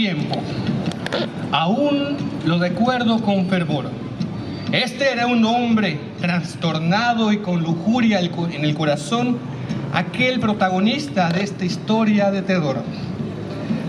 tiempo. Aún lo recuerdo con fervor. Este era un hombre trastornado y con lujuria en el corazón, aquel protagonista de esta historia de terror.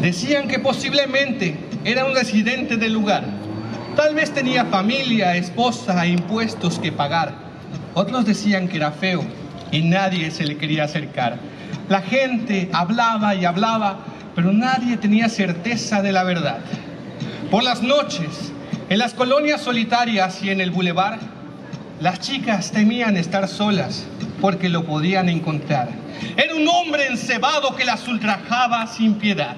Decían que posiblemente era un residente del lugar. Tal vez tenía familia, esposa e impuestos que pagar. Otros decían que era feo y nadie se le quería acercar. La gente hablaba y hablaba, pero nadie tenía certeza de la verdad. Por las noches, en las colonias solitarias y en el bulevar, las chicas temían estar solas porque lo podían encontrar. Era un hombre encebado que las ultrajaba sin piedad.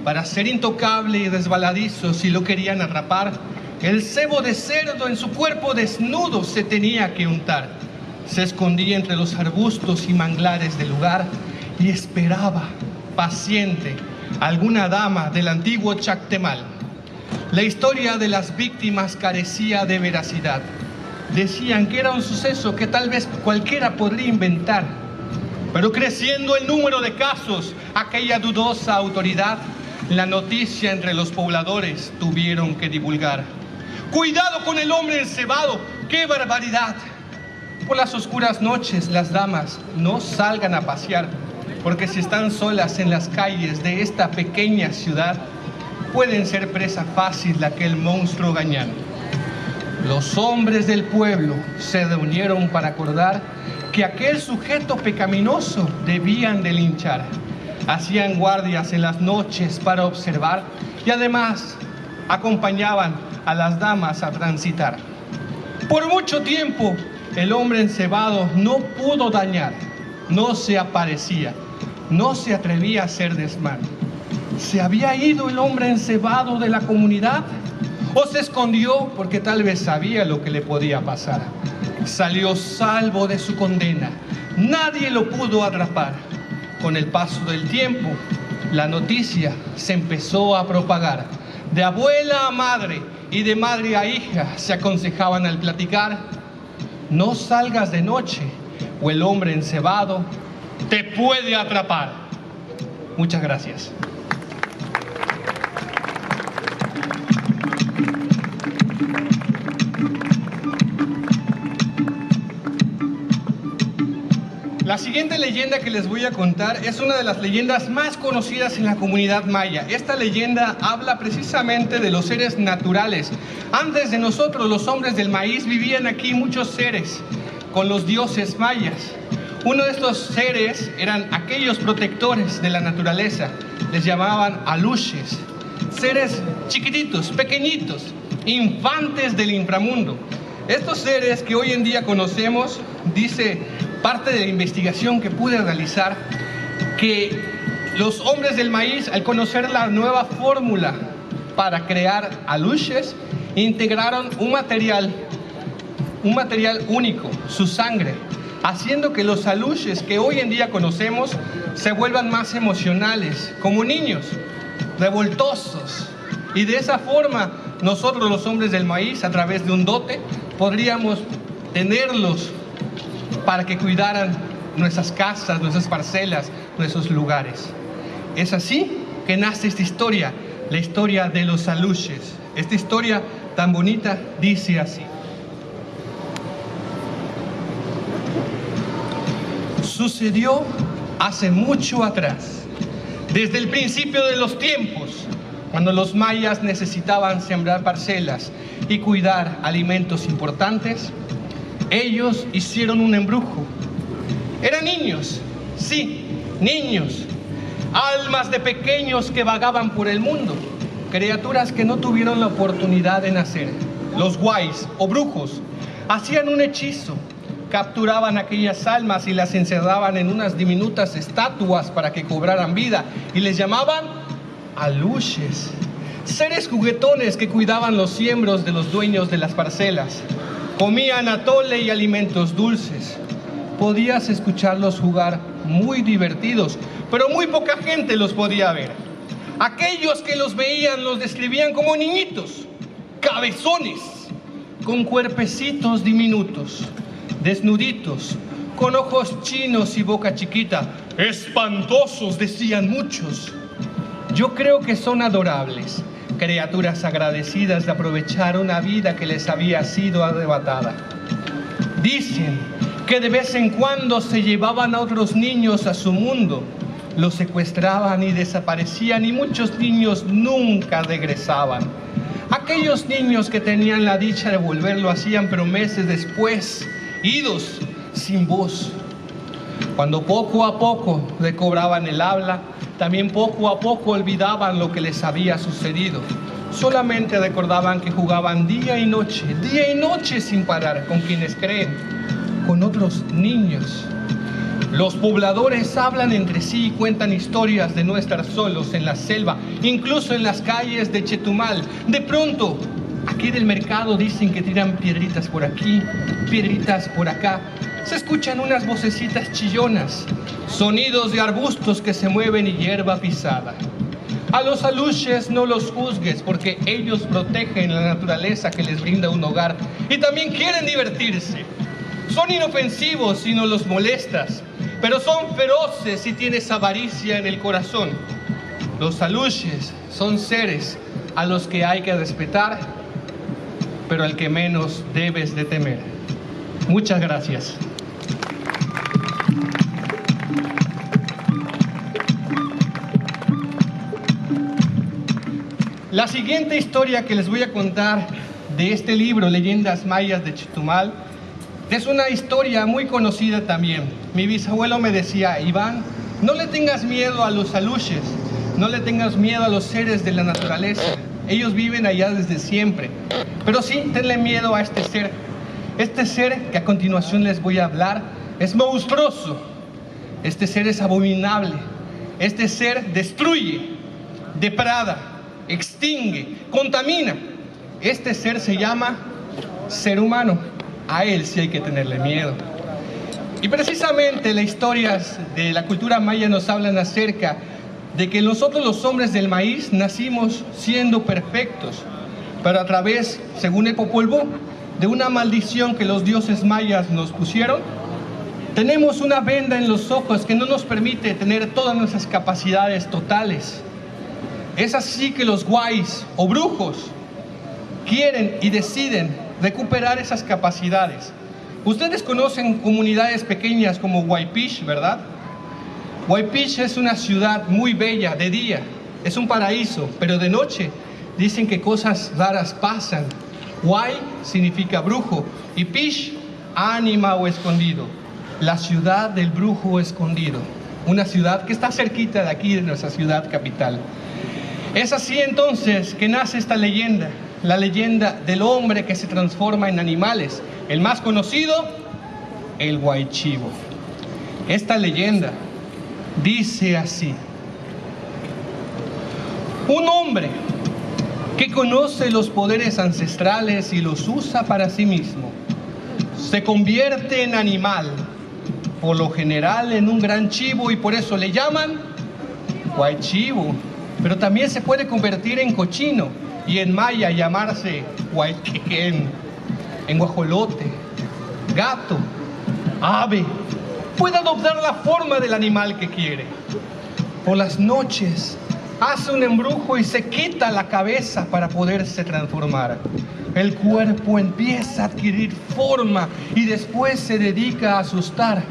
Para ser intocable y resbaladizo, si lo querían atrapar, el cebo de cerdo en su cuerpo desnudo se tenía que untar. Se escondía entre los arbustos y manglares del lugar y esperaba, paciente, alguna dama del antiguo Chactemal. La historia de las víctimas carecía de veracidad. Decían que era un suceso que tal vez cualquiera podría inventar. Pero creciendo el número de casos, aquella dudosa autoridad, la noticia entre los pobladores tuvieron que divulgar. ¡Cuidado con el hombre encebado! ¡Qué barbaridad! Por las oscuras noches, las damas no salgan a pasear, porque si están solas en las calles de esta pequeña ciudad, pueden ser presa fácil de aquel monstruo gañán. Los hombres del pueblo se reunieron para acordar que aquel sujeto pecaminoso debían de linchar. Hacían guardias en las noches para observar y además acompañaban a las damas a transitar. Por mucho tiempo, el hombre encebado no pudo dañar, no se aparecía, no se atrevía a hacer desmán. ¿Se había ido el hombre encebado de la comunidad? ¿O se escondió porque tal vez sabía lo que le podía pasar? Salió salvo de su condena. Nadie lo pudo atrapar. Con el paso del tiempo, la noticia se empezó a propagar. De abuela a madre y de madre a hija se aconsejaban al platicar: no salgas de noche o el hombre encebado te puede atrapar. Muchas gracias. La siguiente leyenda que les voy a contar es una de las leyendas más conocidas en la comunidad maya. Esta leyenda habla precisamente de los seres naturales. Antes de nosotros, los hombres del maíz, vivían aquí muchos seres con los dioses mayas. Uno de estos seres eran aquellos protectores de la naturaleza. Les llamaban aluches. Seres chiquititos, pequeñitos, infantes del inframundo. Estos seres que hoy en día conocemos, dice parte de la investigación que pude realizar, que los hombres del maíz, al conocer la nueva fórmula para crear aluches, integraron un material único, su sangre, haciendo que los aluches que hoy en día conocemos se vuelvan más emocionales, como niños, revoltosos. Y de esa forma, nosotros los hombres del maíz, a través de un dote, podríamos tenerlos para que cuidaran nuestras casas, nuestras parcelas, nuestros lugares. Es así que nace esta historia, la historia de los aluches. Esta historia tan bonita dice así: sucedió hace mucho atrás, desde el principio de los tiempos, cuando los mayas necesitaban sembrar parcelas y cuidar alimentos importantes. Ellos hicieron un embrujo. Eran niños, sí, niños, almas de pequeños que vagaban por el mundo, criaturas que no tuvieron la oportunidad de nacer. Los guays o brujos hacían un hechizo, capturaban aquellas almas y las encerraban en unas diminutas estatuas para que cobraran vida y les llamaban aluches, seres juguetones que cuidaban los siembros de los dueños de las parcelas. Comían atole y alimentos dulces. Podías escucharlos jugar muy divertidos, pero muy poca gente los podía ver. Aquellos que los veían los describían como niñitos, cabezones, con cuerpecitos diminutos, desnuditos, con ojos chinos y boca chiquita. Espantosos, decían muchos. Yo creo que son adorables, criaturas agradecidas de aprovechar una vida que les había sido arrebatada. Dicen que de vez en cuando se llevaban a otros niños a su mundo, los secuestraban y desaparecían, y muchos niños nunca regresaban. Aquellos niños que tenían la dicha de volver lo hacían, pero meses después, idos, sin voz. Cuando poco a poco recobraban el habla, también poco a poco olvidaban lo que les había sucedido. Solamente recordaban que jugaban día y noche sin parar, con quienes creen, con otros niños. Los pobladores hablan entre sí y cuentan historias de no estar solos en la selva, incluso en las calles de Chetumal. De pronto, aquí del mercado dicen que tiran piedritas por aquí, piedritas por acá. Se escuchan unas vocecitas chillonas, sonidos de arbustos que se mueven y hierba pisada. A los aluches no los juzgues, porque ellos protegen la naturaleza que les brinda un hogar y también quieren divertirse. Son inofensivos si no los molestas, pero son feroces si tienes avaricia en el corazón. Los aluches son seres a los que hay que respetar, pero al que menos debes de temer. Muchas gracias. La siguiente historia que les voy a contar de este libro, Leyendas Mayas de Chetumal, es una historia muy conocida también. Mi bisabuelo me decía: Iván, no le tengas miedo a los aluches, no le tengas miedo a los seres de la naturaleza. Ellos viven allá desde siempre. Pero sí, tenle miedo a este ser. Este ser que a continuación les voy a hablar es monstruoso. Este ser es abominable. Este ser destruye, deprada, extingue, contamina. Este ser se llama ser humano. A él sí hay que tenerle miedo. Y precisamente las historias de la cultura maya nos hablan acerca de que nosotros los hombres del maíz nacimos siendo perfectos, pero a través, según el Popol Vuh, de una maldición que los dioses mayas nos pusieron, tenemos una venda en los ojos que no nos permite tener todas nuestras capacidades totales. Es así que los guays o brujos quieren y deciden recuperar esas capacidades. Ustedes conocen comunidades pequeñas como Huaypish, ¿verdad? Huaypish es una ciudad muy bella de día, es un paraíso, pero de noche dicen que cosas raras pasan. Huay significa brujo y Pish, ánima o escondido. La ciudad del brujo escondido, una ciudad que está cerquita de aquí, de nuestra ciudad capital. Es así entonces que nace esta leyenda, la leyenda del hombre que se transforma en animales. El más conocido, el Huaychivo. Esta leyenda dice así: un hombre que conoce los poderes ancestrales y los usa para sí mismo, se convierte en animal, por lo general en un gran chivo, y por eso le llaman Huaychivo. Pero también se puede convertir en cochino y en maya llamarse Huayquequén, en guajolote, gato, ave. Puede adoptar la forma del animal que quiere. Por las noches hace un embrujo y se quita la cabeza para poderse transformar. El cuerpo empieza a adquirir forma y después se dedica a asustar.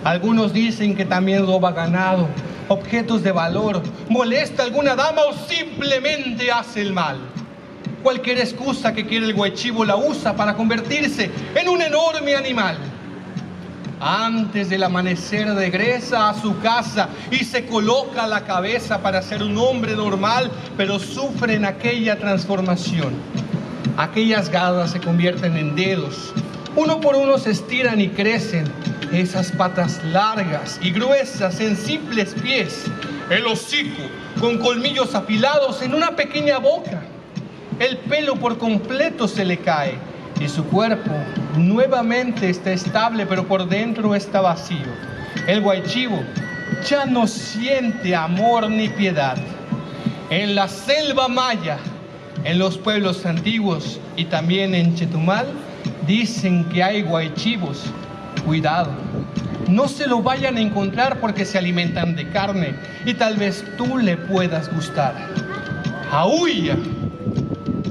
Algunos dicen que también roba ganado, objetos de valor, molesta a alguna dama o simplemente hace el mal. Cualquier excusa que quiere el Huaychivo la usa para convertirse en un enorme animal. Antes del amanecer regresa a su casa y se coloca la cabeza para ser un hombre normal, pero sufre en aquella transformación. Aquellas garras se convierten en dedos. Uno por uno se estiran y crecen. Esas patas largas y gruesas en simples pies. El hocico con colmillos afilados en una pequeña boca. El pelo por completo se le cae y su cuerpo nuevamente está estable, pero por dentro está vacío. El Huaychivo ya no siente amor ni piedad. En la selva maya, en los pueblos antiguos y también en Chetumal, dicen que hay Huaychivos. Cuidado, no se lo vayan a encontrar porque se alimentan de carne y tal vez tú le puedas gustar. Aúlla,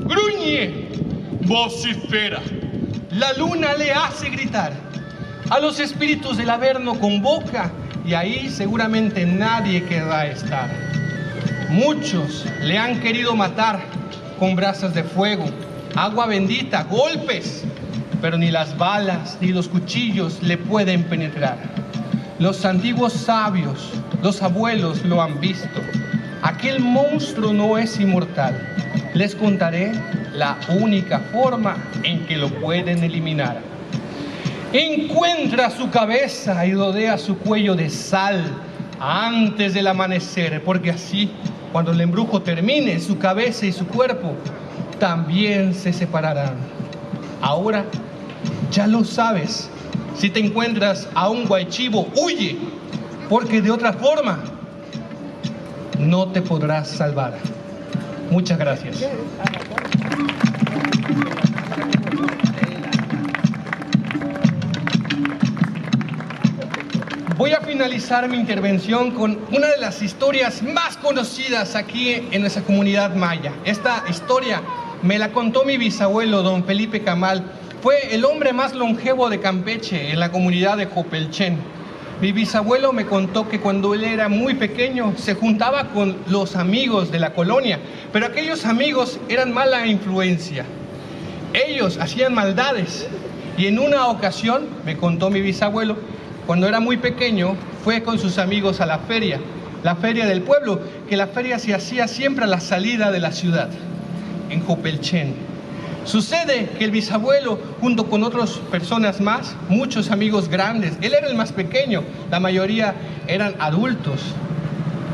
gruñe, vocifera. La luna le hace gritar. A los espíritus del Averno convoca y ahí seguramente nadie querrá estar. Muchos le han querido matar con brasas de fuego, agua bendita, golpes, pero ni las balas ni los cuchillos le pueden penetrar. Los antiguos sabios, los abuelos lo han visto. Aquel monstruo no es inmortal. Les contaré la única forma en que lo pueden eliminar. Encuentra su cabeza y rodea su cuello de sal antes del amanecer, porque así, cuando el embrujo termine, su cabeza y su cuerpo también se separarán. Ahora ya lo sabes. Si te encuentras a un guaychivo, huye, porque de otra forma no te podrás salvar. Muchas gracias. Voy a finalizar mi intervención con una de las historias más conocidas aquí en nuestra comunidad maya. Esta historia me la contó mi bisabuelo, don Felipe Camal. Fue el hombre más longevo de Campeche, en la comunidad de Jopelchen. Mi bisabuelo me contó que cuando él era muy pequeño se juntaba con los amigos de la colonia, pero aquellos amigos eran mala influencia. Ellos hacían maldades y en una ocasión, me contó mi bisabuelo, cuando era muy pequeño, fue con sus amigos a la feria del pueblo, que la feria se hacía siempre a la salida de la ciudad, en Jopelchen. Sucede que el bisabuelo, junto con otras personas más, muchos amigos grandes, él era el más pequeño, la mayoría eran adultos,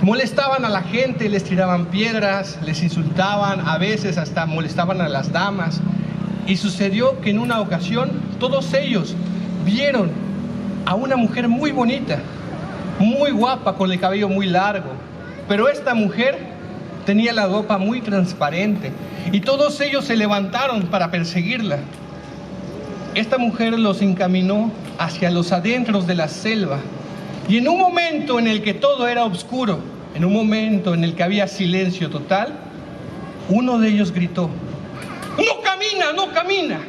molestaban a la gente, les tiraban piedras, les insultaban, a veces hasta molestaban a las damas. Y sucedió que en una ocasión todos ellos vieron a una mujer muy bonita, muy guapa, con el cabello muy largo, pero esta mujer tenía la ropa muy transparente y todos ellos se levantaron para perseguirla. Esta mujer los encaminó hacia los adentros de la selva y en un momento en el que todo era oscuro, en un momento en el que había silencio total, uno de ellos gritó: ¡No camina, no camina!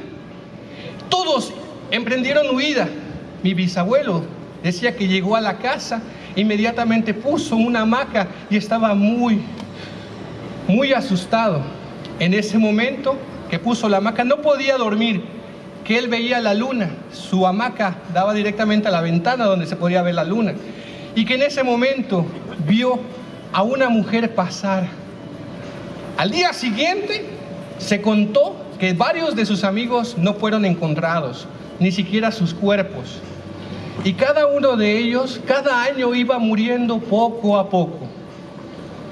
Todos emprendieron huida. Mi bisabuelo decía que llegó a la casa, inmediatamente puso una hamaca y estaba muy asustado. En ese momento que puso la hamaca no podía dormir, que él veía la luna. Su hamaca daba directamente a la ventana donde se podía ver la luna. Y que en ese momento vio a una mujer pasar. Al día siguiente se contó que varios de sus amigos no fueron encontrados, ni siquiera sus cuerpos. Y cada uno de ellos, cada año iba muriendo poco a poco,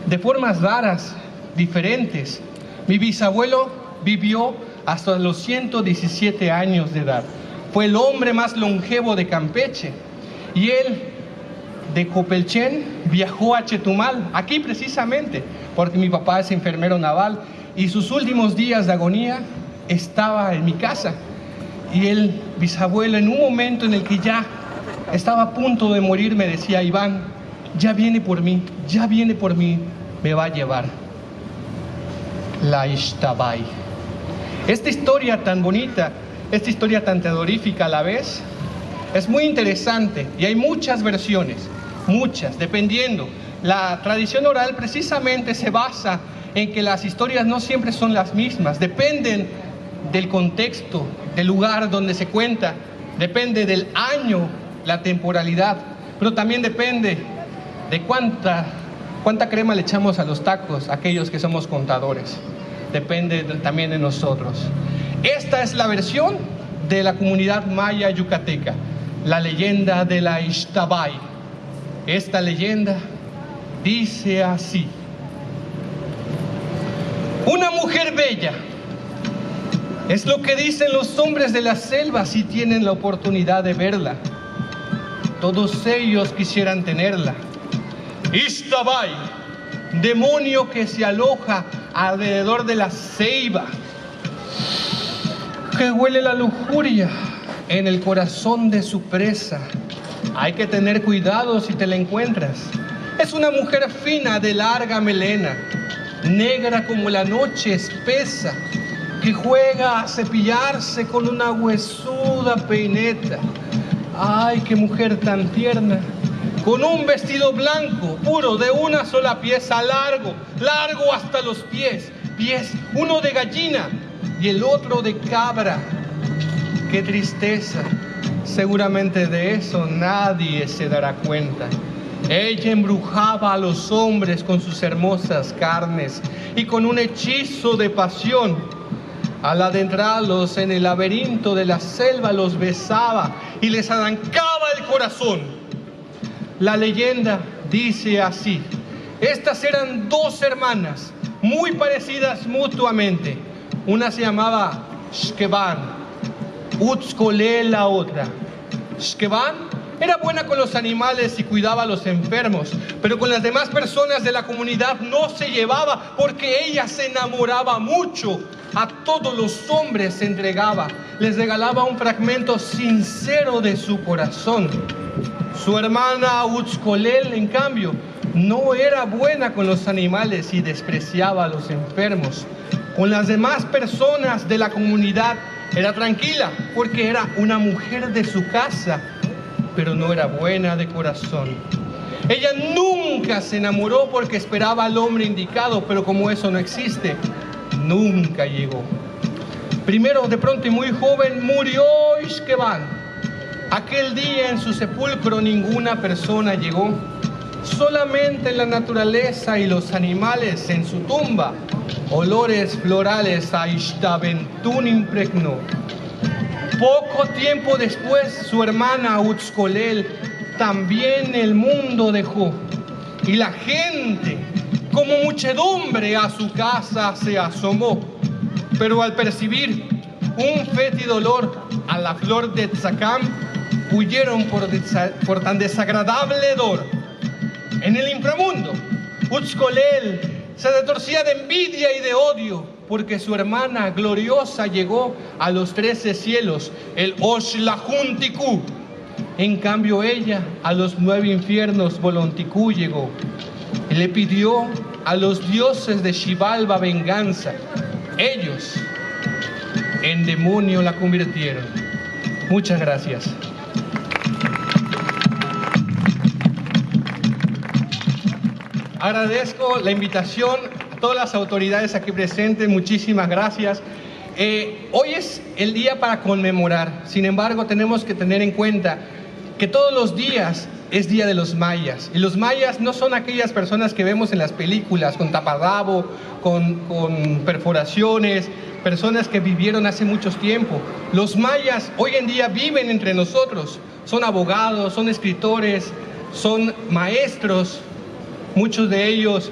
de formas raras, diferentes. Mi bisabuelo vivió hasta los 117 años de edad. Fue el hombre más longevo de Campeche. Y él, de Jopelchen, viajó a Chetumal, aquí precisamente, porque mi papá es enfermero naval y sus últimos días de agonía estaba en mi casa. Y el bisabuelo, en un momento en el que ya estaba a punto de morir, me decía: Iván, ya viene por mí, me va a llevar. La Ixtabay. Esta historia tan bonita, esta historia tan terrorífica a la vez, es muy interesante y hay muchas versiones, muchas, dependiendo. La tradición oral precisamente se basa en que las historias no siempre son las mismas, dependen del contexto, del lugar donde se cuenta, depende del año, la temporalidad, pero también depende de cuánta crema le echamos a los tacos, aquellos que somos contadores. Depende también de nosotros. Esta es la versión de la comunidad maya yucateca, la leyenda de la Ixtabay. Esta leyenda dice así: una mujer bella, es lo que dicen los hombres de la selva si tienen la oportunidad de verla. Todos ellos quisieran tenerla. Ixtabay, demonio que se aloja alrededor de la ceiba, que huele la lujuria en el corazón de su presa, Hay que tener cuidado si te la encuentras. Es una mujer fina de larga melena, negra como la noche espesa, que juega a cepillarse con una huesuda peineta. ¡Ay, qué mujer tan tierna! Con un vestido blanco, puro, de una sola pieza, largo, largo hasta los pies, uno de gallina y el otro de cabra. ¡Qué tristeza! Seguramente de eso nadie se dará cuenta. Ella embrujaba a los hombres con sus hermosas carnes y con un hechizo de pasión. Al adentrarlos en el laberinto de la selva los besaba y les arrancaba el corazón. La leyenda dice así: estas eran dos hermanas muy parecidas mutuamente. Una se llamaba Shkeban, Utzcolel la otra. Shkeban era buena con los animales y cuidaba a los enfermos, pero con las demás personas de la comunidad no se llevaba porque ella se enamoraba mucho. A todos los hombres se entregaba, les regalaba un fragmento sincero de su corazón. Su hermana Utzcolel, en cambio, no era buena con los animales y despreciaba a los enfermos. Con las demás personas de la comunidad era tranquila porque era una mujer de su casa, pero no era buena de corazón. Ella nunca se enamoró porque esperaba al hombre indicado, pero como eso no existe, nunca llegó. Primero, de pronto y muy joven, murió Shkeban. Aquel día en su sepulcro ninguna persona llegó. Solamente la naturaleza y los animales en su tumba olores florales a Ishtabentún impregnó. Poco tiempo después, su hermana Utzcolel también el mundo dejó, y la gente, como muchedumbre, a su casa se asomó. Pero al percibir un fétido olor a la flor de Tzacam, huyeron por tan desagradable hedor. En el inframundo, Utzcolel se retorcía de envidia y de odio, porque su hermana gloriosa llegó a los 13 cielos, el Oshlahuntikú. En cambio ella a los 9 infiernos, Volontikú, llegó. Y le pidió a los dioses de Xibalba venganza. Ellos en demonio la convirtieron. Muchas gracias. Agradezco la invitación a todas las autoridades aquí presentes. Muchísimas gracias. Hoy es el día para conmemorar. Sin embargo, tenemos que tener en cuenta que todos los días es Día de los Mayas. Y los mayas no son aquellas personas que vemos en las películas con taparrabo, con perforaciones, personas que vivieron hace mucho tiempo. Los mayas hoy en día viven entre nosotros. Son abogados, son escritores, son maestros. Muchos de ellos,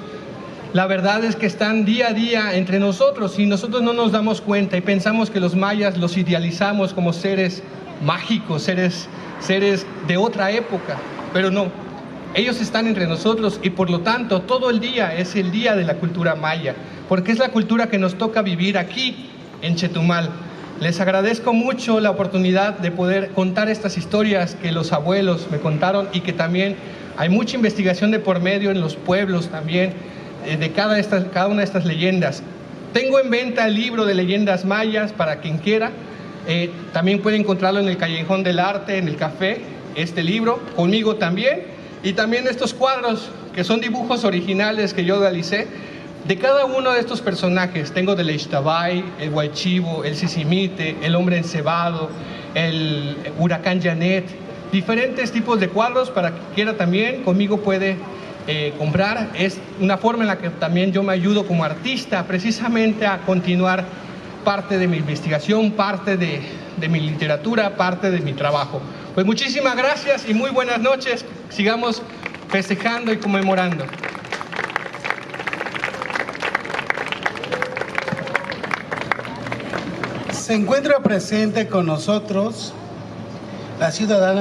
la verdad es que están día a día entre nosotros y nosotros no nos damos cuenta y pensamos que los mayas los idealizamos como seres mágicos, seres de otra época, pero no. Ellos están entre nosotros y por lo tanto todo el día es el día de la cultura maya, porque es la cultura que nos toca vivir aquí en Chetumal. Les agradezco mucho la oportunidad de poder contar estas historias que los abuelos me contaron y que también hay mucha investigación de por medio en los pueblos también de cada una de estas leyendas. Tengo en venta el libro de leyendas mayas para quien quiera. También puede encontrarlo en el Callejón del Arte, en el café, este libro, conmigo también. Y también estos cuadros que son dibujos originales que yo realicé de cada uno de estos personajes. Tengo del Ixtabay, el Huaychivo, el Sisimite, el Hombre Encebado, el Huracán Janet. Diferentes tipos de cuadros para quien quiera también, conmigo puede comprar. Es una forma en la que también yo me ayudo como artista precisamente a continuar parte de mi investigación, parte de mi literatura, parte de mi trabajo. Pues muchísimas gracias y muy buenas noches. Sigamos festejando y conmemorando. Se encuentra presente con nosotros la ciudadana